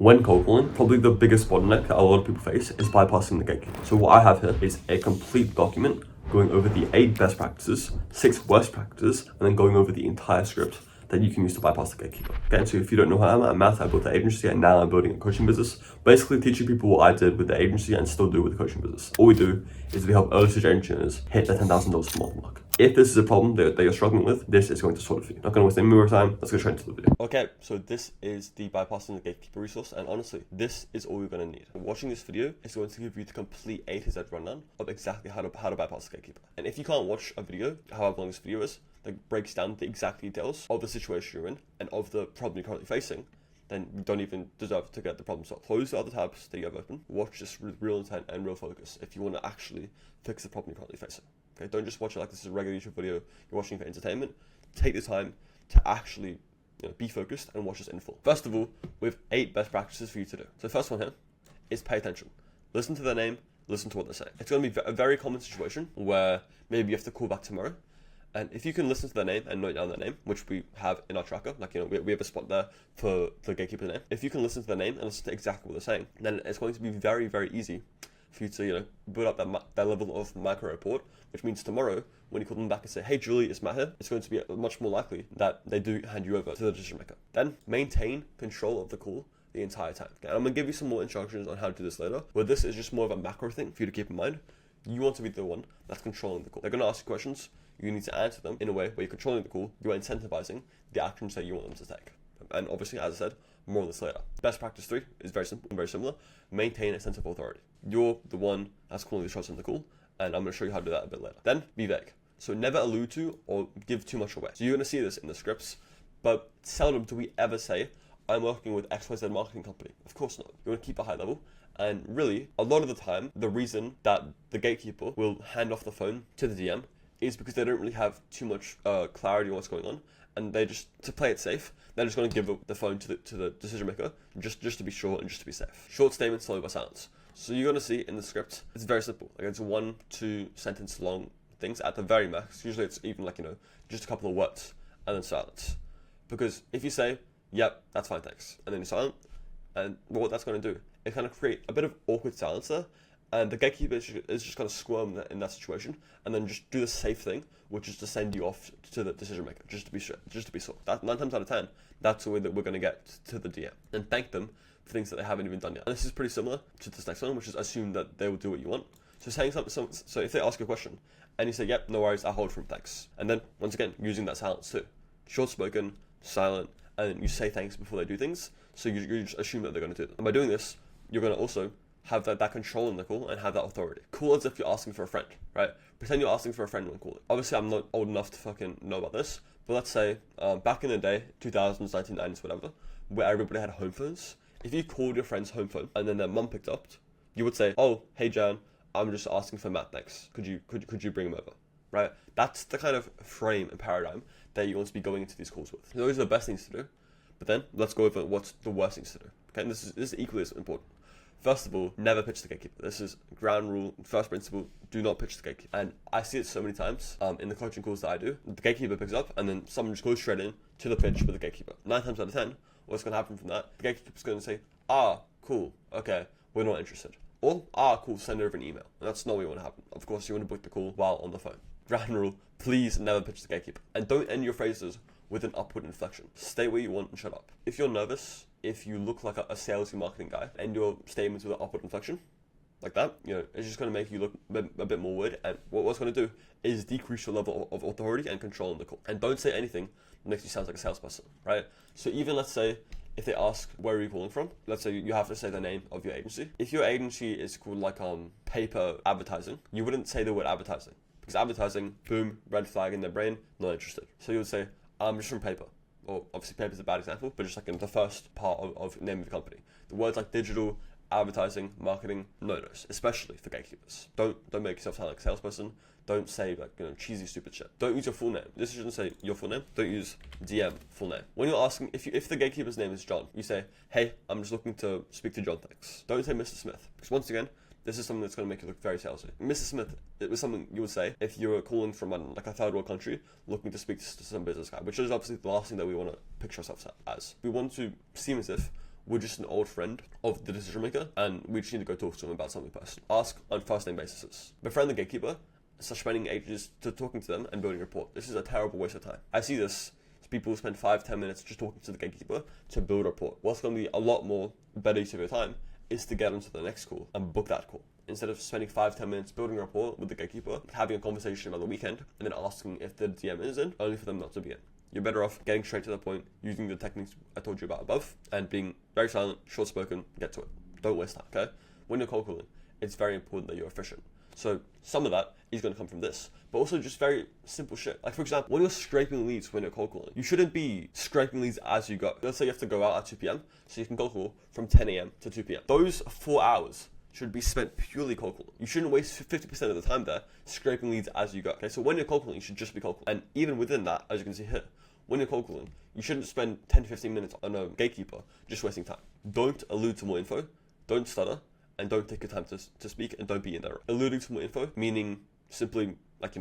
When cold calling, probably the biggest bottleneck that a lot of people face is bypassing the gatekeeper. So what I have here is a complete document going over the 8 best practices, 6 worst practices, and then going over the entire script that you can use to bypass the gatekeeper. Okay, so if you don't know who I am, at Matt, I built the agency and now I'm building a coaching business, basically teaching people what I did with the agency and still do with the coaching business. All we do is we help early stage engineers hit the $10,000 per month mark. If this is a problem that you're struggling with, this is going to solve it for you. Not going to waste any more time. Let's go straight into the video. Okay, so this is the bypassing the gatekeeper resource, and honestly, this is all you're going to need. Watching this video is going to give you the complete A to Z rundown of exactly how to bypass the gatekeeper. And if you can't watch a video, however long this video is, that breaks down the exact details of the situation you're in and of the problem you're currently facing, then you don't even deserve to get the problem solved. Close the other tabs that you have open. Watch this with real intent and real focus if you want to actually fix the problem you're currently facing. Okay, don't just watch it like this is a regular YouTube video you're watching for entertainment. Take the time to actually be focused and watch this in full. First of all, we have 8 best practices for you to do. So the first one here is pay attention. Listen to their name, listen to what they say. It's going to be a very common situation where maybe you have to call back tomorrow. And if you can listen to their name and note down their name, which we have in our tracker, like, we have a spot there for the gatekeeper's name. If you can listen to their name and listen to exactly what they're saying, then it's going to be very, very easy for you to, build up that level of micro rapport, which means tomorrow, when you call them back and say, hey, Julie, it's Matt here, it's going to be much more likely that they do hand you over to the decision maker. Then maintain control of the call the entire time. Okay? And I'm going to give you some more instructions on how to do this later, but this is just more of a macro thing for you to keep in mind. You want to be the one that's controlling the call. They're going to ask you questions. You need to answer them in a way where you're controlling the call, you're incentivizing the actions that you want them to take. And obviously, as I said, more on this later. Best practice 3 is very simple and very similar. Maintain a sense of authority. You're the one that's calling the shots in the call, and I'm going to show you how to do that a bit later. Then, be vague. So never allude to or give too much away. So you're going to see this in the scripts, but seldom do we ever say, I'm working with XYZ marketing company. Of course not. You want to keep a high level. And really, a lot of the time, the reason that the gatekeeper will hand off the phone to the DM is because they don't really have too much clarity on what's going on, and they just, to play it safe, they're just going to give the phone to the decision maker just to be sure and just to be safe. Short statements followed by silence. So you're going to see in the script, it's very simple. Like, it's 1-2 sentence long things at the very max. Usually it's even just a couple of words and then silence. Because if you say, yep, that's fine, thanks, and then you're silent, and what that's going to do, it kind of create a bit of awkward silence there. And the gatekeeper is just going to squirm in that situation, and then just do the safe thing, which is to send you off to the decision maker, just to be sure, That 9 times out of 10, that's the way that we're going to get to the DM, and thank them for things that they haven't even done yet. And this is pretty similar to this next one, which is assume that they will do what you want. So saying something, so if they ask you a question, and you say, yep, no worries, I'll hold for them, thanks. And then, once again, using that silence too. Short spoken, silent, and you say thanks before they do things, so you just assume that they're going to do them. And by doing this, you're going to also have that control in the call and have that authority. Call as if you're asking for a friend, right? Pretend you're asking for a friend when calling. Obviously, I'm not old enough to fucking know about this, but let's say back in the day, 2000s, 1990s, whatever, where everybody had home phones, if you called your friend's home phone and then their mum picked up, you would say, oh, hey, Jan, I'm just asking for Matt, thanks. Could you bring him over, right? That's the kind of frame and paradigm that you want to be going into these calls with. Those are the best things to do, but then let's go over what's the worst things to do. Okay, and this is equally as important. First of all, never pitch the gatekeeper. This is ground rule, first principle, do not pitch the gatekeeper. And I see it so many times in the coaching calls that I do. The gatekeeper picks up and then someone just goes straight in to the pitch with the gatekeeper. 9 times out of 10, what's going to happen from that? The gatekeeper's going to say, cool, okay, we're not interested. Or, cool, send over an email. And that's not what you want to happen. Of course, you want to book the call while on the phone. Ground rule, please never pitch the gatekeeper. And don't end your phrases with an upward inflection. Stay where you want and shut up. If you're nervous, if you look like a salesy marketing guy, end your statements with an upward inflection, like that, it's just going to make you look a bit more weird. And what it's going to do is decrease your level of authority and control in the call. And don't say anything that makes you sound like a salesperson, right? So even let's say, if they ask, where are you calling from? Let's say you have to say the name of your agency. If your agency is called paper advertising, you wouldn't say the word advertising. Because advertising, boom, red flag in their brain, not interested. So you would say, I'm just from paper. Or obviously paper is a bad example, but just in the first part of name of the company. The words like digital, advertising, marketing, no, especially for gatekeepers. Don't make yourself sound like a salesperson. Don't say cheesy, stupid shit. Don't use your full name. This shouldn't say your full name. Don't use DM full name. When you're asking, if the gatekeeper's name is John, you say, hey, I'm just looking to speak to John, thanks. Don't say Mr. Smith, because once again, this is something that's going to make you look very salesy. Mr. Smith, it was something you would say if you were calling from a third world country looking to speak to some business guy, which is obviously the last thing that we want to picture ourselves as. We want to seem as if we're just an old friend of the decision maker and we just need to go talk to them about something personal. Ask on first name basis. Befriend the gatekeeper, start spending ages to talking to them and building rapport. This is a terrible waste of time. I see this. People spend 5-10 minutes just talking to the gatekeeper to build rapport. What's going to be a lot more better use of your time is to get onto the next call and book that call. Instead of spending 5-10 minutes building rapport with the gatekeeper, having a conversation about the weekend, and then asking if the DM is in, only for them not to be in. You're better off getting straight to the point, using the techniques I told you about above, and being very silent, short-spoken, get to it. Don't waste time, okay? When you're cold calling, it's very important that you're efficient. So some of that is going to come from this, but also just very simple shit. Like for example, when you're scraping leads when you're cold calling, you shouldn't be scraping leads as you go. Let's say you have to go out at 2 p.m, so you can cold call from 10 a.m. to 2 p.m. Those 4 hours should be spent purely cold calling. You shouldn't waste 50% of the time there scraping leads as you go. Okay, so when you're cold calling, you should just be cold calling. And even within that, as you can see here, when you're cold calling, you shouldn't spend 10-15 minutes on a gatekeeper just wasting time. Don't allude to more info, don't stutter, and don't take your time to speak, and don't be indirect. Alluding to more info, meaning simply like,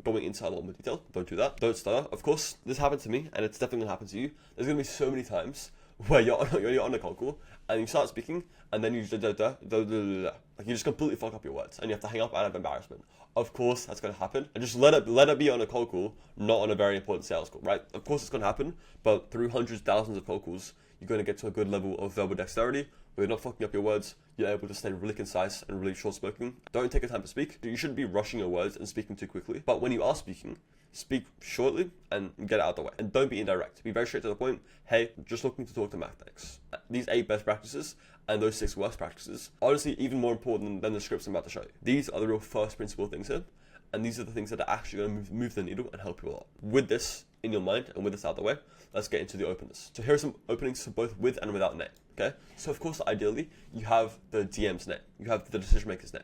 going into a lot more detail. Don't do that. Don't stutter. Of course, this happened to me, and it's definitely gonna happen to you. There's gonna be so many times where you're on a cold call and you start speaking and then you like you just completely fuck up your words and you have to hang up out of embarrassment. Of course that's gonna happen, and just let it be on a cold call, not on a very important sales call, right? Of course it's gonna happen, but through hundreds, thousands of cold calls, you're gonna get to a good level of verbal dexterity where you're not fucking up your words. You're able to stay really concise and really short spoken. Don't take your time to speak. You shouldn't be rushing your words and speaking too quickly. But when you are speaking, speak shortly and get it out of the way. And don't be indirect. Be very straight to the point. Hey, just looking to talk to Mac, thanks. These 8 best practices and those 6 worst practices, honestly, even more important than the scripts I'm about to show you. These are the real first principle things here. And these are the things that are actually going to move the needle and help you a lot. With this in your mind and with this out of the way, let's get into the openers. So here are some openings for both with and without name. Okay? So of course, ideally, you have the DM's name. You have the decision maker's name.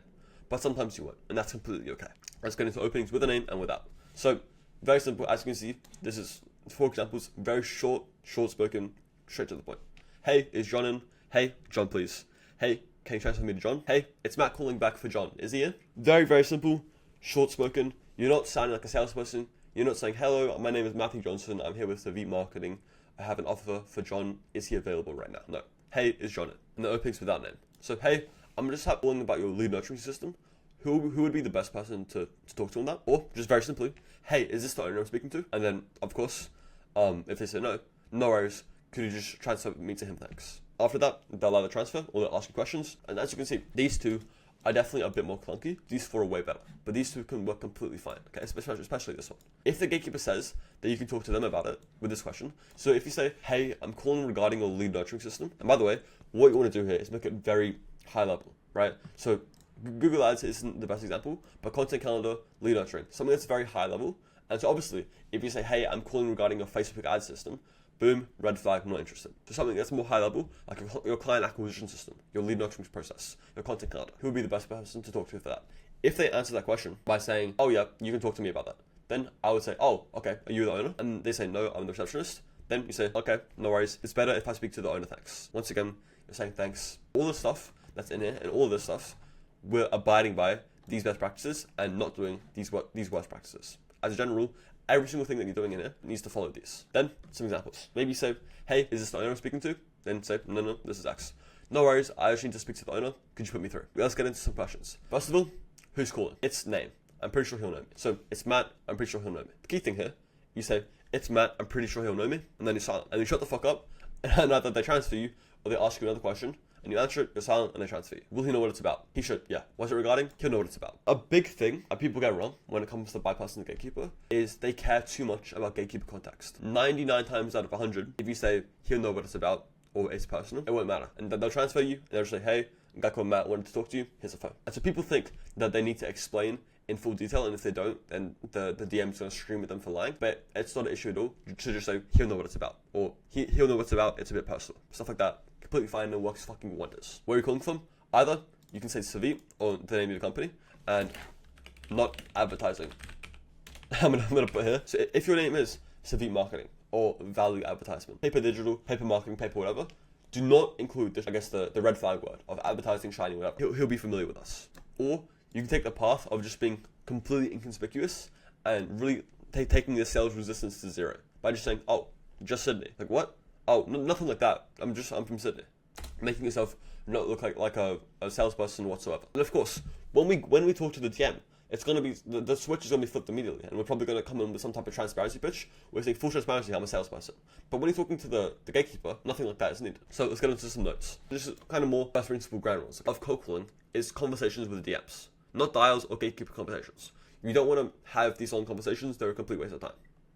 But sometimes you won't, and that's completely okay. Let's get into openings with a name and without. So very simple, as you can see, this is 4 examples, very short spoken, straight to the point. Hey, is John in? Hey, John please. Hey, can you transfer me to John? Hey, it's Matt calling back for John. Is he in? Very, very simple, short spoken. You're not sounding like a salesperson. You're not saying, hello, my name is Matthew Johnson. I'm here with Savit Marketing. I have an offer for John. Is he available right now? No. Hey, is John in? And the openings without name. So, hey, I'm just calling about your lead nurturing system. Who would be the best person to talk to on that? Or just very simply, hey, is this the owner I'm speaking to? And then, of course, if they say no worries, could you just transfer me to him, thanks. After that, they'll either transfer or they'll ask you questions. And as you can see, these 2 are definitely a bit more clunky. These 4 are way better, but these 2 can work completely fine, okay? Especially this one. If the gatekeeper says that you can talk to them about it with this question, so if you say, hey, I'm calling regarding your lead nurturing system, and by the way, what you want to do here is make it very high level, right? So Google Ads isn't the best example, but content calendar, lead nurturing, something that's very high level. And so obviously, if you say, hey, I'm calling regarding your Facebook ad system, boom, red flag, not interested. So something that's more high level, like your client acquisition system, your lead nurturing process, your content calendar. Who would be the best person to talk to for that? If they answer that question by saying, oh yeah, you can talk to me about that, then I would say, oh, okay, are you the owner? And they say, no, I'm the receptionist. Then you say, okay, no worries. It's better if I speak to the owner, thanks. Once again, you're saying thanks. All the stuff that's in here and all of this stuff, we're abiding by these best practices and not doing these worst practices. As a general rule, every single thing that you're doing in here needs to follow these. Then, some examples. Maybe you say, hey, is this the owner I'm speaking to? Then say, no, this is X. No worries, I actually need to speak to the owner. Could you put me through? Let's get into some questions. First of all, who's calling? It's name. I'm pretty sure he'll know me. So, it's Matt, I'm pretty sure he'll know me. The key thing here, you say, it's Matt, I'm pretty sure he'll know me, and then you're silent. And you shut the fuck up, and either they transfer you, or they ask you another question, and you answer it, you're silent, and they transfer you. Will he know what it's about? He should, yeah. What's it regarding? He'll know what it's about. A big thing that people get wrong when it comes to bypassing the gatekeeper is they care too much about gatekeeper context. 99 times out of 100, if you say, he'll know what it's about, or it's personal, it won't matter. And then they'll transfer you, and they'll say, hey, a guy called Matt wanted to talk to you, here's a phone. And so people think that they need to explain in full detail, and if they don't, then the DM's gonna scream at them for lying. But it's not an issue at all. You should just say, he'll know what it's about, or he'll know what it's about, it's a bit personal. Stuff like that, completely fine and works fucking wonders. Where are you calling from? Either you can say Savit or the name of your company, and not advertising. I'm gonna put here. So if your name is Savit Marketing or Value Advertisement, paper digital, paper marketing, paper whatever, do not include the red flag word of advertising, shiny, whatever. He'll be familiar with us. Or you can take the path of just being completely inconspicuous and really taking the sales resistance to 0 by just saying, oh, just Sydney. Like what? Oh, nothing like that. I'm from Sydney. making yourself not look like a salesperson whatsoever. And of course, when we talk to the DM, it's going to be, the switch is going to be flipped immediately, and we're probably going to come in with some type of transparency pitch. We're saying full transparency, I'm a salesperson. But when you're talking to the gatekeeper, nothing like that is needed. So let's get into some notes. This is kind of more first principle ground rules of cold calling is conversations with the DMs, not dials or gatekeeper conversations. You don't want to have these long conversations, they're a complete waste of time.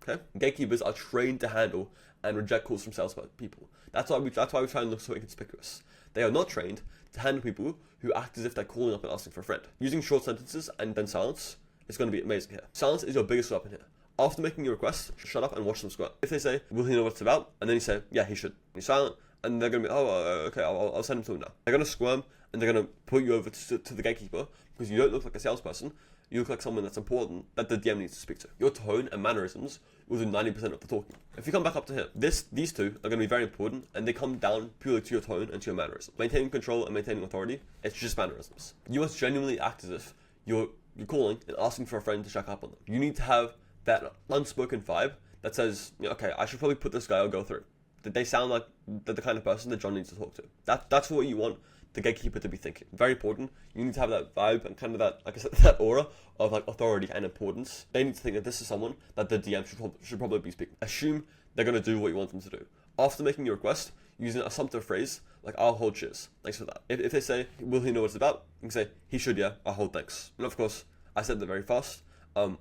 Okay? Gatekeepers are trained to handle and reject calls from salespeople. That's why we try and look so inconspicuous. They are not trained to handle people who act as if they're calling up and asking for a friend. Using short sentences and then silence is going to be amazing here. Silence is your biggest weapon here. After making your request, shut up and watch them squirt. If they say, will he know what it's about? And then you say, yeah, he should. You're silent, and they're going to be, okay, I'll send him to him now. They're going to squirm, and they're going to put you over to the gatekeeper, because you don't look like a salesperson. You look like someone that's important that the DM needs to speak to. Your tone and mannerisms will do 90% of the talking. If you come back up to here, these two are going to be very important, and they come down purely to your tone and to your mannerisms. Maintaining control and maintaining authority, it's just mannerisms. You must genuinely act as if you're calling and asking for a friend to check up on them. You need to have that unspoken vibe that says, okay, I should probably put this guy or go through. That they sound like the kind of person that John needs to talk to. That's what you want the gatekeeper to be thinking. Very important. You need to have that vibe and kind of that, like I said, that aura of like authority and importance. They need to think that this is someone that the DM should probably be speaking. Assume they're going to do what you want them to do. After making your request, using an assumptive phrase like, I'll hold cheers. Thanks for that. If they say, will he know what it's about? You can say, he should, yeah, I'll hold thanks. And of course, I said that very fast.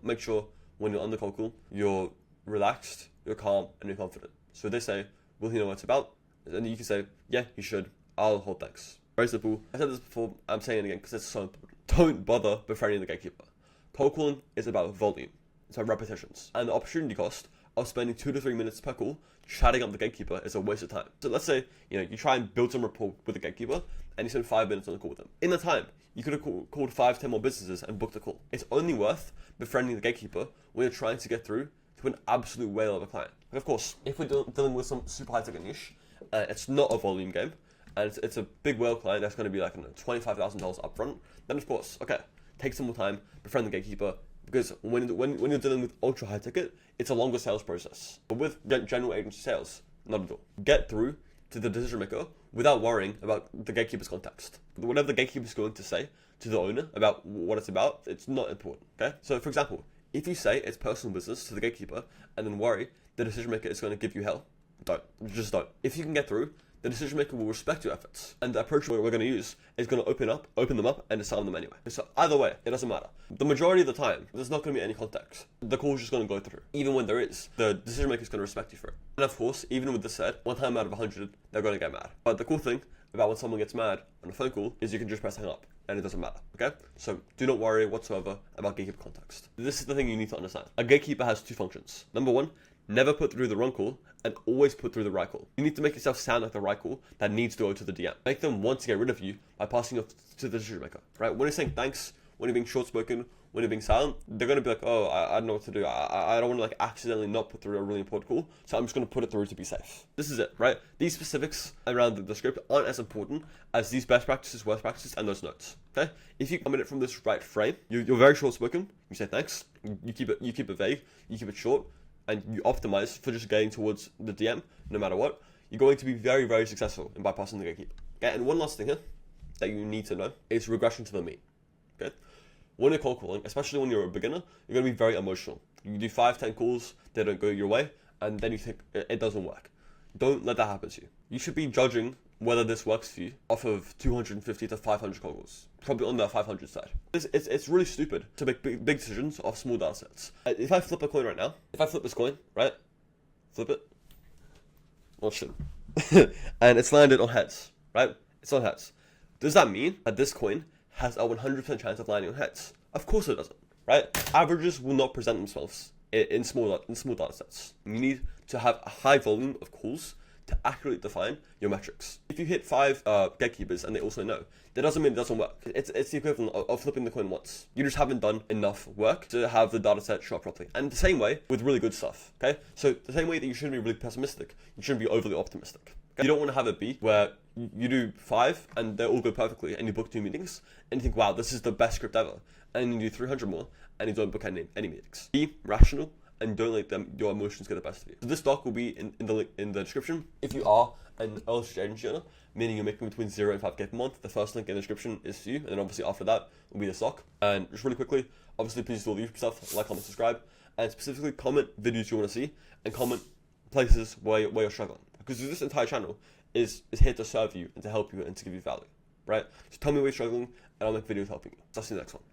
Make sure when you're on the cold call, you're relaxed, you're calm, and you're confident. So if they say, will he know what it's about? And you can say, yeah, he should, I'll hold thanks. Very simple. I said this before, I'm saying it again because it's so important. Don't bother befriending the gatekeeper. Cold calling is about volume. It's about repetitions. And the opportunity cost of spending 2 to 3 minutes per call chatting up the gatekeeper is a waste of time. So let's say, you try and build some rapport with the gatekeeper and you spend 5 minutes on the call with them. In the time, you could have called 5-10 more businesses and booked a call. It's only worth befriending the gatekeeper when you're trying to get through to an absolute whale of a client. And of course, if we're dealing with some super high-tech niche, it's not a volume game, and it's a big whale client that's going to be like $25,000 upfront, then of course, okay, take some more time, befriend the gatekeeper, because when you're dealing with ultra high ticket, it's a longer sales process. But with general agency sales, not at all. Get through to the decision maker without worrying about the gatekeeper's context. Whatever the gatekeeper is going to say to the owner about what it's about, it's not important, okay? So for example, if you say it's personal business to the gatekeeper and then worry the decision maker is going to give you hell, just don't. If you can get through, the decision maker will respect your efforts, and the approach we're going to use is going to open them up and disarm them anyway. So either way, it doesn't matter. The majority of the time, there's not going to be any context. The call's just going to go through. Even when there is, the decision maker is going to respect you for it. And of course, even with this said, 1 time out of 100, they're going to get mad. But the cool thing about when someone gets mad on a phone call is you can just press hang up, and it doesn't matter, okay? So do not worry whatsoever about gatekeeper context. This is the thing you need to understand. A gatekeeper has 2 functions. Number 1, never put through the wrong call, and always put through the right call. You need to make yourself sound like the right call that needs to go to the DM. Make them want to get rid of you by passing off to the decision maker, right? When you're saying thanks, when you're being short-spoken, when you're being silent, they're going to be like, oh, I don't know what to do. I don't want to like accidentally not put through a really important call, so I'm just going to put it through to be safe. This is it, right? These specifics around the script aren't as important as these best practices, worst practices, and those notes, okay? If you come at it from this right frame, you're very short-spoken, you say thanks, you keep it vague, you keep it short, and you optimize for just getting towards the DM, no matter what, you're going to be very, very successful in bypassing the gatekeeper. Okay, and one last thing here that you need to know is regression to the mean. Okay, when you're cold calling, especially when you're a beginner, you're going to be very emotional. You do 5-10 calls, they don't go your way, and then you think it doesn't work. Don't let that happen to you. You should be judging whether this works for you off of 250 to 500 cold calls. Probably on the 500 side. It's really stupid to make big decisions off small data sets. If I flip a coin right now, if I flip this coin, right? Flip it. Oh shit. And it's landed on heads, right? It's on heads. Does that mean that this coin has a 100% chance of landing on heads? Of course it doesn't, right? Averages will not present themselves in small data sets. You need to have a high volume of calls to accurately define your metrics. If you hit 5 gatekeepers and they also know, that doesn't mean it doesn't work. It's the equivalent of flipping the coin once. You just haven't done enough work to have the data set show up properly. And the same way with really good stuff, okay? So the same way that you shouldn't be really pessimistic, you shouldn't be overly optimistic. Okay? You don't want to have it be where you do 5 and they all go perfectly and you book 2 meetings and you think, wow, this is the best script ever. And you do 300 more and you don't book any meetings. Be rational and don't let your emotions get the best of you. So this doc will be in the link in the description. If you are an early stage agency owner, meaning you're making between 0 and 5K per month, the first link in the description is for you, and then obviously after that will be the stock. And just really quickly, obviously please do all the YouTube stuff, like, comment, subscribe, and specifically comment videos you want to see, and comment places where you're struggling. Because this entire channel is here to serve you and to help you and to give you value, right? So tell me where you're struggling, and I'll make videos helping you. So I'll see you in the next one.